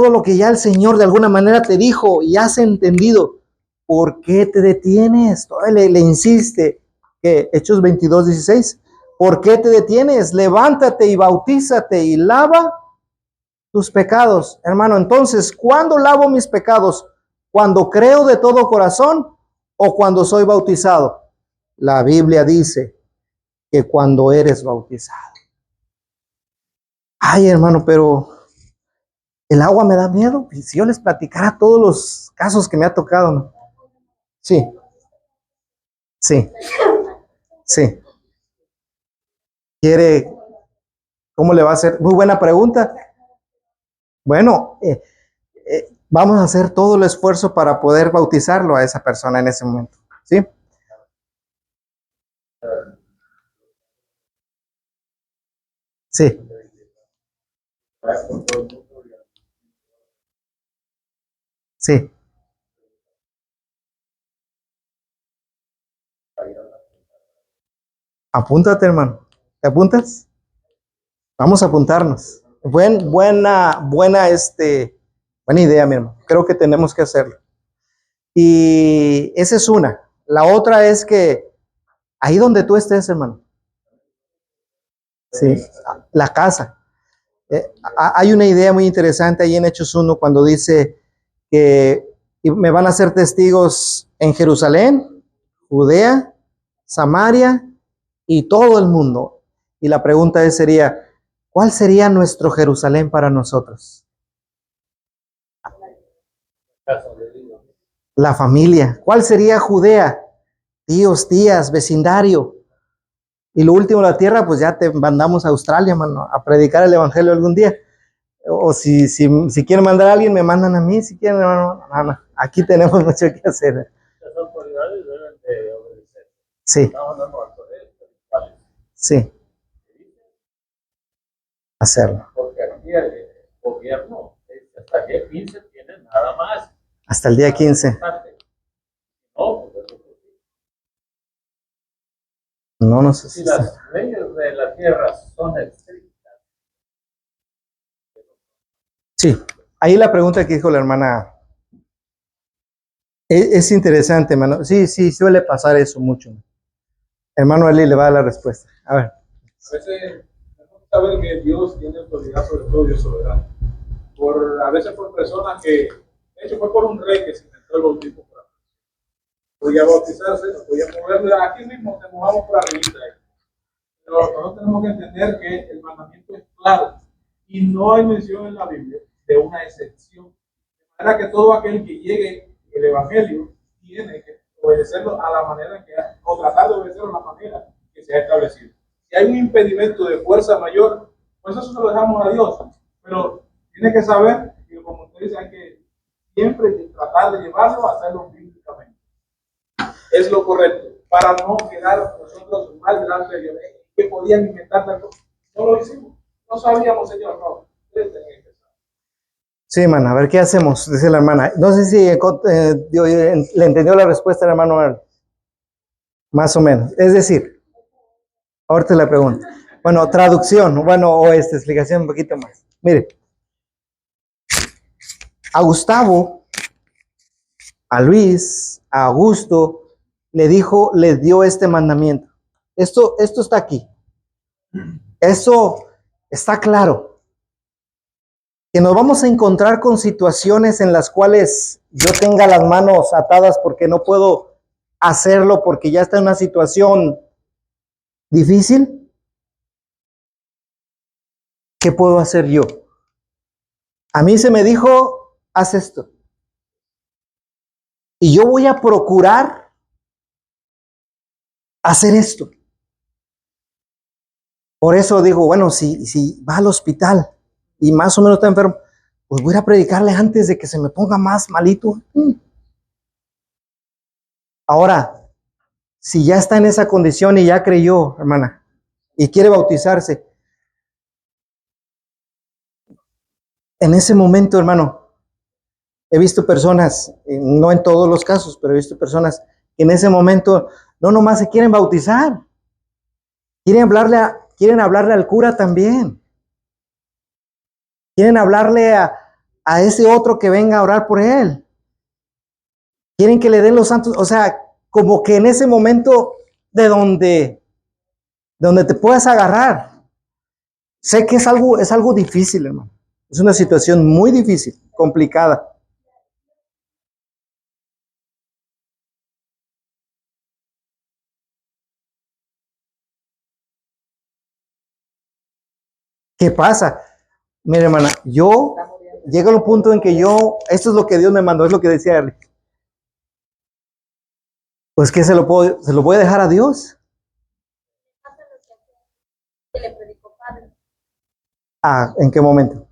lo que ya el Señor de alguna manera te dijo y has entendido, ¿por qué te detienes? Todavía le insiste, que Hechos 22:16, ¿por qué te detienes? Levántate y bautízate y lava tus pecados. Hermano, entonces, ¿cuándo lavo mis pecados? ¿Cuando creo de todo corazón o cuando soy bautizado? La Biblia dice que cuando eres bautizado. Ay, hermano, pero el agua me da miedo. Y si yo les platicara todos los casos que me ha tocado, ¿no? Sí, sí, sí. ¿Quiere? ¿Cómo le va a hacer? Muy buena pregunta. Bueno, vamos a hacer todo el esfuerzo para poder bautizarlo a esa persona en ese momento. ¿Sí? Sí. Sí. Apúntate, hermano. ¿Te apuntas? Vamos a apuntarnos. Buena idea, mi hermano. Creo que tenemos que hacerlo. Y esa es una. La otra es que ahí donde tú estés, hermano. Sí, la casa. Hay una idea muy interesante ahí en Hechos 1 cuando dice que me van a hacer testigos en Jerusalén, Judea, Samaria y todo el mundo. Y la pregunta sería, ¿cuál sería nuestro Jerusalén para nosotros? La familia. ¿Cuál sería Judea? Tíos, tías, vecindario. Y lo último, la tierra, pues ya te mandamos a Australia, mano, a predicar el evangelio algún día. O si quieren mandar a alguien, me mandan a mí. Si quieren, no. Aquí tenemos mucho que hacer. Las autoridades deben de obedecer. Sí. Estamos hablando de autoridades espirituales. Sí. Hacerlo. Porque aquí el gobierno hasta el día 15 tiene nada más. Hasta el día 15. No, pues eso no nos si las leyes de la tierra son estrictas. Sí, ahí la pregunta que dijo la hermana es interesante, hermano. Sí, suele pasar eso mucho. Hermano Eli le va a dar la respuesta. A ver. A veces tenemos que saber que Dios tiene autoridad sobre todo, Dios soberano. A veces por personas que, de hecho fue por un rey que se inventó el bautismo. Podía bautizarse, podía moverle, aquí mismo te mojamos por arriba. Pero nosotros tenemos que entender que el mandamiento es claro y no hay mención en la Biblia de una excepción. De manera que todo aquel que llegue el Evangelio tiene que obedecerlo a la manera que, o tratar de obedecerlo a la manera que se ha establecido. Si hay un impedimento de fuerza mayor, pues eso se lo dejamos a Dios. Pero tiene que saber que, como usted dice, hay que siempre tratar de llevarlo a hacerlo bíblicamente. Es lo correcto, para no quedar nosotros mal delante de Dios. Que podían inventar algo. No lo hicimos. No sabíamos, Señor, no. Sí, hermano, a ver qué hacemos, dice la hermana. No sé si le entendió la respuesta al hermano. Más o menos. Es decir, ahorita le pregunto. Bueno, traducción, bueno, o esta explicación un poquito más. Mire, a Gustavo, a Luis, a Augusto, les dio este mandamiento. Esto está aquí. Eso está claro. Que nos vamos a encontrar con situaciones en las cuales yo tenga las manos atadas porque no puedo hacerlo porque ya está en una situación difícil. ¿Qué puedo hacer yo? A mí se me dijo, haz esto. Y yo voy a procurar hacer esto. Por eso digo, bueno, si va al hospital y más o menos está enfermo, pues voy a predicarle antes de que se me ponga más malito. Ahora, si ya está en esa condición y ya creyó, hermana, y quiere bautizarse, en ese momento, hermano, he visto personas, no en todos los casos, pero he visto personas que en ese momento no nomás se quieren bautizar, quieren hablarle al cura también. Quieren hablarle a ese otro que venga a orar por él. Quieren que le den los santos, o sea, como que en ese momento de donde te puedas agarrar. Sé que es algo difícil, hermano. Es una situación muy difícil, complicada. ¿Qué pasa? Mira, hermana, yo llega a un punto en que esto es lo que Dios me mandó, es lo que decía Eric. Pues que se lo voy a dejar a Dios. Ah, ¿en qué momento?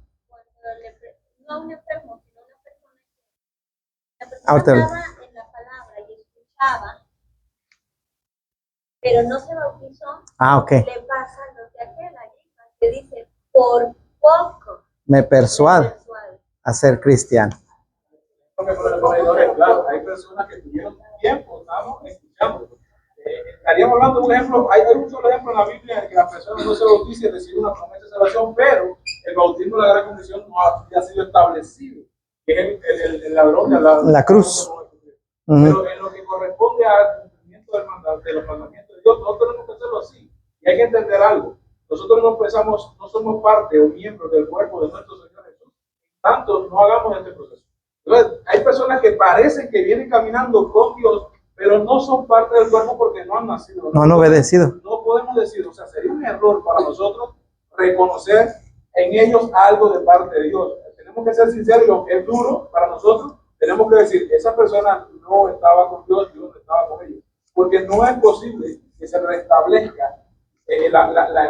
No a un enfermo, sino a una persona Ahorita. estaba en la palabra y escuchaba, pero no se bautizó. Ok. Le pasa lo que aquel allí que dice, por poco me persuade a ser cristiano. Claro, hay personas que tuvieron tiempo, estamos escuchando. Estaríamos hablando de un ejemplo, hay un solo ejemplo en la Biblia en que la persona no se bautiza y recibe una promesa de salvación, pero el bautismo de la gran comisión no ha sido establecido, que es el ladrón de la cruz. Pero en lo que corresponde al cumplimiento de los mandamientos de Dios, nosotros tenemos que hacerlo así. Y hay que entender algo. Nosotros no somos parte o miembros del cuerpo de nuestro Señor Jesús. Tanto no hagamos este proceso. Entonces, hay personas que parecen que vienen caminando con Dios, pero no son parte del cuerpo porque no han nacido. No han obedecido. No podemos decir, o sea, sería un error para nosotros reconocer en ellos algo de parte de Dios. Tenemos que ser sinceros, lo que es duro para nosotros, tenemos que decir, esa persona no estaba con Dios, Dios no estaba con ellos. Porque no es posible que se restablezca,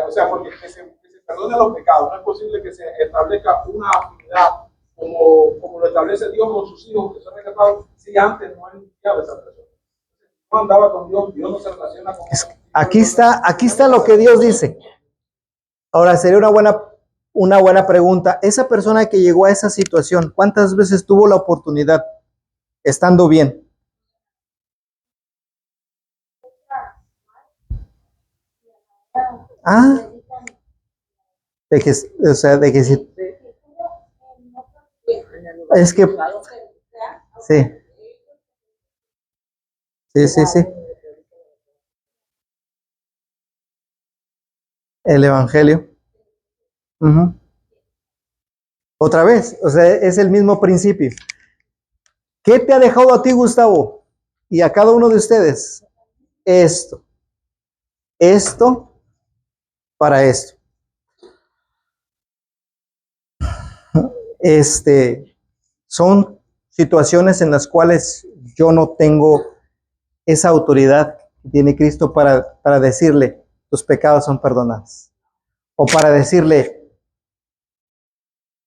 o sea, porque que se perdone los pecados, no es posible que se establezca una afinidad como lo establece Dios con sus hijos que son rescatados, si antes no han iniciado esa persona. No andaba con Dios, Dios no se relaciona con él. Aquí está lo que Dios dice. Ahora, sería una buena pregunta. Esa persona que llegó a esa situación, ¿cuántas veces tuvo la oportunidad estando bien? De que si, es que sí. El evangelio. Otra vez, o sea, es el mismo principio. ¿Qué te ha dejado a ti, Gustavo? Y a cada uno de ustedes. Esto para esto. Son situaciones en las cuales yo no tengo esa autoridad que tiene Cristo para decirle, tus pecados son perdonados. O para decirle,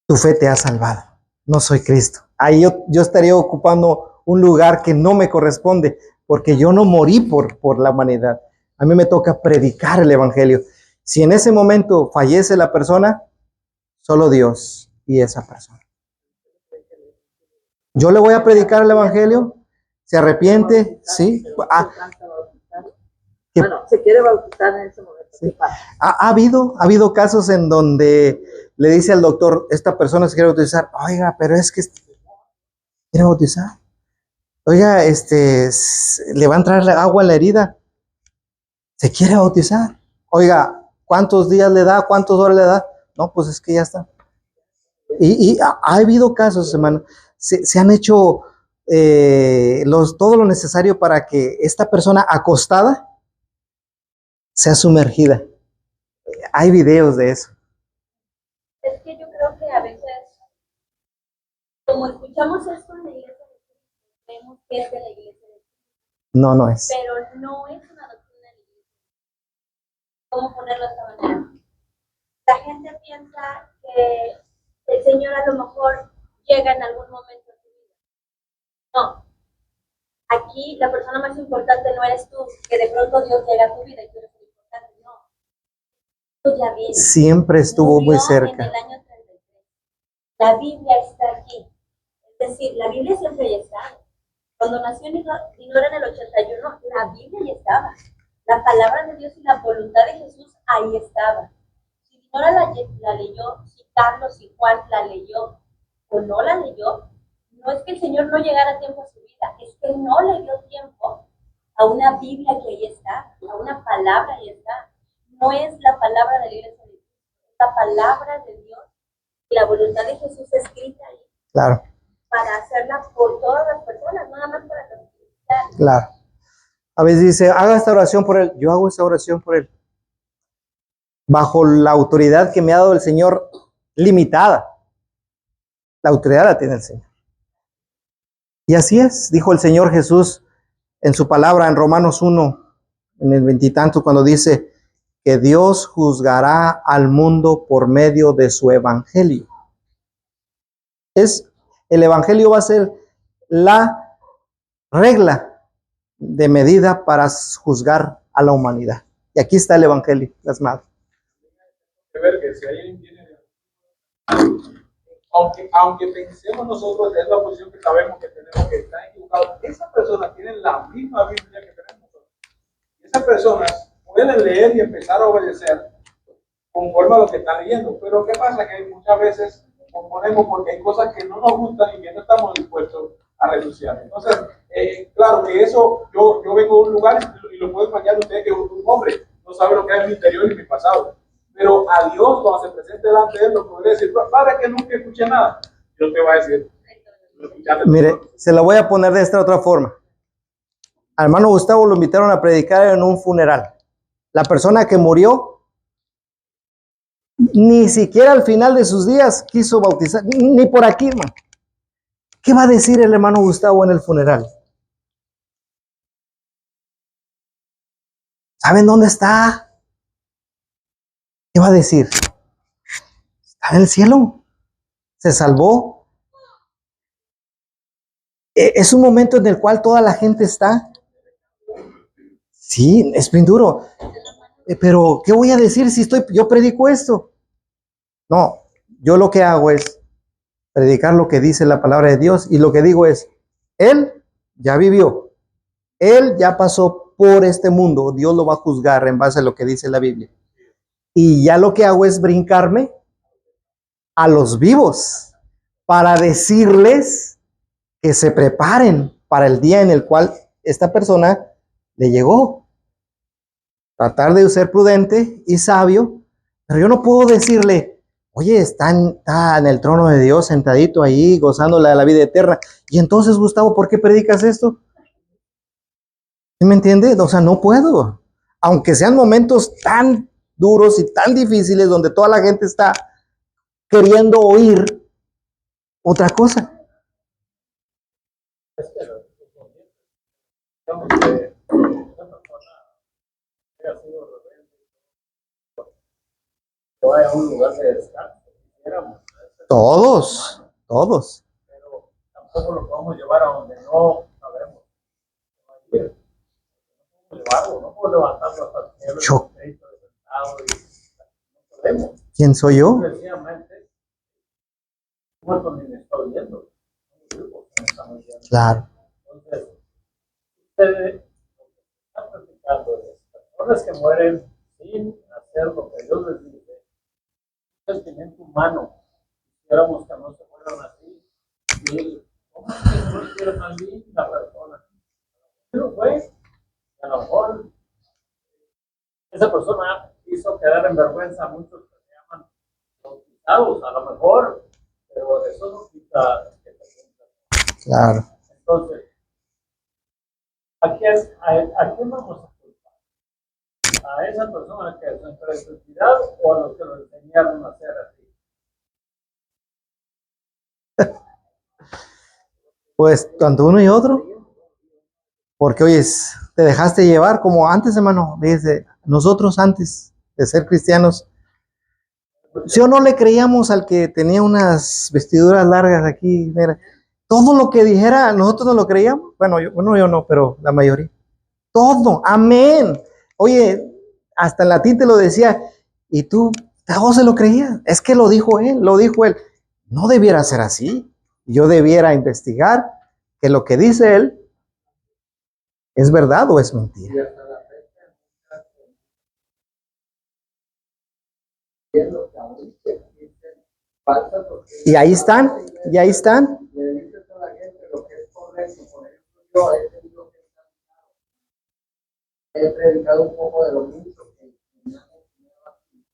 tu fe te ha salvado. No soy Cristo. Ahí yo estaría ocupando un lugar que no me corresponde, porque yo no morí por la humanidad. A mí me toca predicar el evangelio. Si en ese momento fallece la persona, solo Dios y esa persona. Yo le voy a predicar el evangelio, se arrepiente, ¿sí? Bueno, se quiere bautizar en ese momento. Sí. Ha habido casos en donde le dice al doctor, esta persona se quiere bautizar, oiga, pero es que quiere bautizar. Oiga, le va a entrar agua en la herida. Se quiere bautizar. Oiga, ¿cuántos días le da? ¿Cuántas horas le da? No, pues es que ya está. Y ha habido casos, hermano. Se han hecho todo lo necesario para que esta persona acostada sea sumergida. Hay videos de eso. Es que yo creo que a veces, como escuchamos esto en la iglesia, vemos que es de la iglesia, No, no es. pero no es una doctrina de la iglesia. ¿Cómo ponerlo de esta manera? La gente piensa que el Señor a lo mejor llega en algún momento de tu vida. No. Aquí la persona más importante no eres tú, que de pronto Dios llega a tu vida y tú eres muy importante. No. Tú ya vienes. Siempre estuvo muy En cerca. el año 33. La Biblia está aquí. Es decir, la Biblia siempre ya estaba. Cuando nació Dinora en el 81, la Biblia ya estaba. La palabra de Dios y la voluntad de Jesús ahí estaba. Si Dinora la leyó, si Carlos y Juan la leyó o no la leyó, no es que el Señor no llegara a tiempo a su vida, es que no le dio tiempo a una Biblia que ahí está, a una palabra ahí está. No es la palabra de la iglesia de Dios, es la palabra de Dios y la voluntad de Jesús escrita ahí. Claro. Para hacerla por todas las personas, nada más para los cristianos. Claro. A veces dice, haga esta oración por él. Yo hago esa oración por él. Bajo la autoridad que me ha dado el Señor, limitada. La autoridad la tiene el Señor. Y así es, dijo el Señor Jesús en su palabra en Romanos 1, en el 20 y tanto, cuando dice que Dios juzgará al mundo por medio de su evangelio. El evangelio va a ser la regla de medida para juzgar a la humanidad. Y aquí está el evangelio plasmado. Que ver que si alguien tiene, aunque pensemos nosotros, es la posición que sabemos que tenemos que estar equivocados, esas personas tienen la misma Biblia que tenemos nosotros. Esas personas pueden leer y empezar a obedecer conforme a lo que están leyendo. Pero ¿qué pasa? Que muchas veces componemos porque hay cosas que no nos gustan y que no estamos dispuestos a renunciar. Entonces, claro que eso, yo vengo de un lugar y lo puedo imaginar usted que un hombre no sabe lo que es mi interior y mi pasado. Pero a Dios, cuando se presente delante de él, lo podría decir, padre, que nunca escuché nada. Dios te va a decir, mire, se la voy a poner de esta otra forma. Al hermano Gustavo lo invitaron a predicar en un funeral. La persona que murió, ni siquiera al final de sus días quiso bautizar, ni por aquí, hermano. ¿Qué va a decir el hermano Gustavo en el funeral? ¿Saben dónde está? ¿Qué va a decir? Está en el cielo. Se salvó. Es un momento en el cual toda la gente está. Sí, es bien duro. Pero, ¿qué voy a decir si yo predico esto? No, yo lo que hago es predicar lo que dice la palabra de Dios y lo que digo es, Él ya vivió, Él ya pasó por este mundo, Dios lo va a juzgar en base a lo que dice la Biblia. Y ya lo que hago es brincarme a los vivos para decirles que se preparen para el día en el cual esta persona le llegó. Tratar de ser prudente y sabio, pero yo no puedo decirle, oye, está en el trono de Dios sentadito ahí, gozándole de la vida eterna. Y entonces, Gustavo, ¿por qué predicas esto? ¿Sí me entiende? O sea, no puedo. Aunque sean momentos tan duros y tan difíciles donde toda la gente está queriendo oír otra cosa. Es que digamos que una persona haya sido rebelde, que vaya a un lugar de descanso, quisiéramos, Todos. pero tampoco lo podemos llevar a donde no sabemos que va a ir. No podemos llevarlo, no podemos levantarlo hasta el cielo, Yo. sentado y no podemos. ¿Quién soy yo? Sencillamente, muertos ni me estoy viendo. Claro. Entonces, ustedes están platicando de personas que mueren sin hacer lo que Dios les dice. Un sentimiento humano. Quisiéramos que no se fueran así. Y ¿cómo es que no quiere tan bien la persona? Pero pues, a lo mejor esa persona hizo quedar en vergüenza a muchos que se llaman bautizados, a lo mejor, pero eso no quita que te cumplan. Claro. Entonces, ¿a quién vamos a culpar? ¿A esa persona que es su incredulidad o a los que lo enseñaron a hacer así? Pues tanto uno y otro. Porque, oye, te dejaste llevar como antes, hermano. Dice, nosotros antes de ser cristianos, ¿sí o no le creíamos al que tenía unas vestiduras largas aquí? Mira, todo lo que dijera, nosotros no lo creíamos. Bueno, yo no, pero la mayoría. Todo, amén. Oye, hasta en latín te lo decía, y tú, vos se lo creías. Es que lo dijo él, lo dijo él. No debiera ser así. Yo debiera investigar que lo que dice él es verdad o es mentira. Y ahí están, y ahí están. Le dices a la gente lo que es correcto. Por ejemplo, yo he tenido que he predicado un poco de lo mucho que me han enseñado aquí.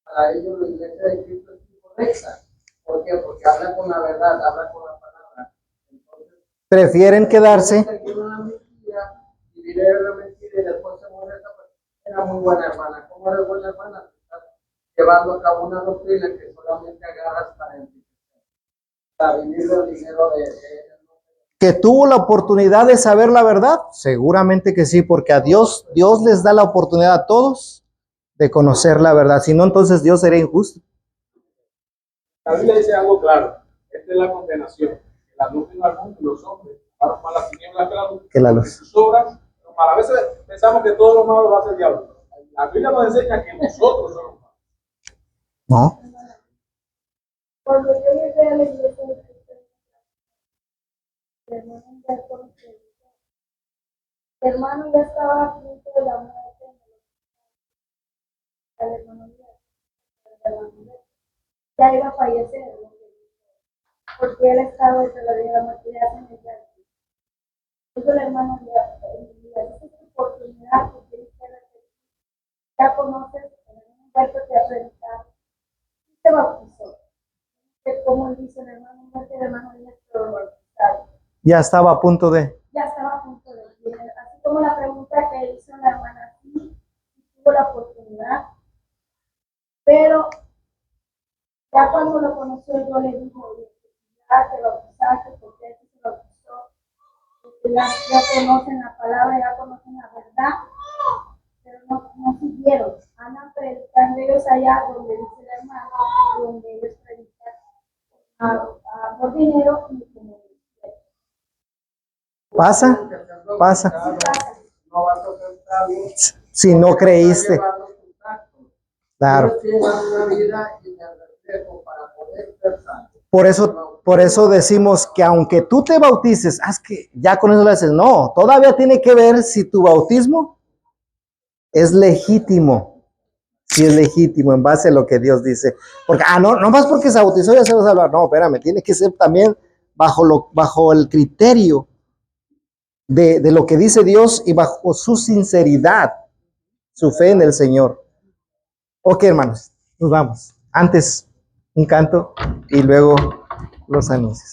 Para ellos la iglesia de Cristo es incorrecta. ¿Por qué? Porque habla con la verdad, habla con la palabra. Entonces, Prefieren quedarse. una mentira y diré la mentira y después se muere esa persona. Era muy buena hermana. ¿Cómo eres buena hermana? Estás llevando a cabo una doctrina que solamente agarras para vivir del dinero de ¿Que tuvo la oportunidad de saber la verdad? Seguramente que sí, porque a Dios les da la oportunidad a todos de conocer la verdad. Si no, entonces Dios sería injusto. La Biblia dice algo claro. Esta es la condenación. La luz vino al mundo y los hombres amaron más las tinieblas que la luz. Sus obras, a veces pensamos que todo lo malo lo hace el diablo. La Biblia nos enseña que nosotros somos malos. No. Cuando yo llegué a la iglesia de Cristo, el hermano ya estaba a punto de la muerte. El hermano ya iba a fallecer, porque él estaba desde la vida de la muerte ya hace meses. Entonces el hermano ya esa es tu oportunidad, porque ya conoces, en el momento te has predicado, y te bautizó. Como dice el hermano, el hermano ya estaba bautizado. Ya estaba a punto de. Ya estaba a punto de ir. Así como la pregunta que hizo la hermana, sí, tuvo la oportunidad, pero ya cuando lo conoció, yo le dije, ya te bautizaste, porque él se bautizó, porque ya conocen la palabra, ya conocen la verdad, pero no siguieron. Andan predicando ellos allá donde dice el hermano, donde ellos predican por dinero y como Pasa. no vas a aceptar bien. Si no creíste. Claro. Una vida y el reflejo para poder ser santo. Por eso decimos que aunque tú te bautices, que ya con eso le dices, no, todavía tiene que ver si tu bautismo es legítimo. Si es legítimo en base a lo que Dios dice. Porque, no más porque se bautizó ya se va a salvar. No, espérame, tiene que ser también bajo el criterio de lo que dice Dios y bajo su sinceridad, su fe en el Señor. Ok, hermanos, nos vamos. Antes un canto y luego los anuncios.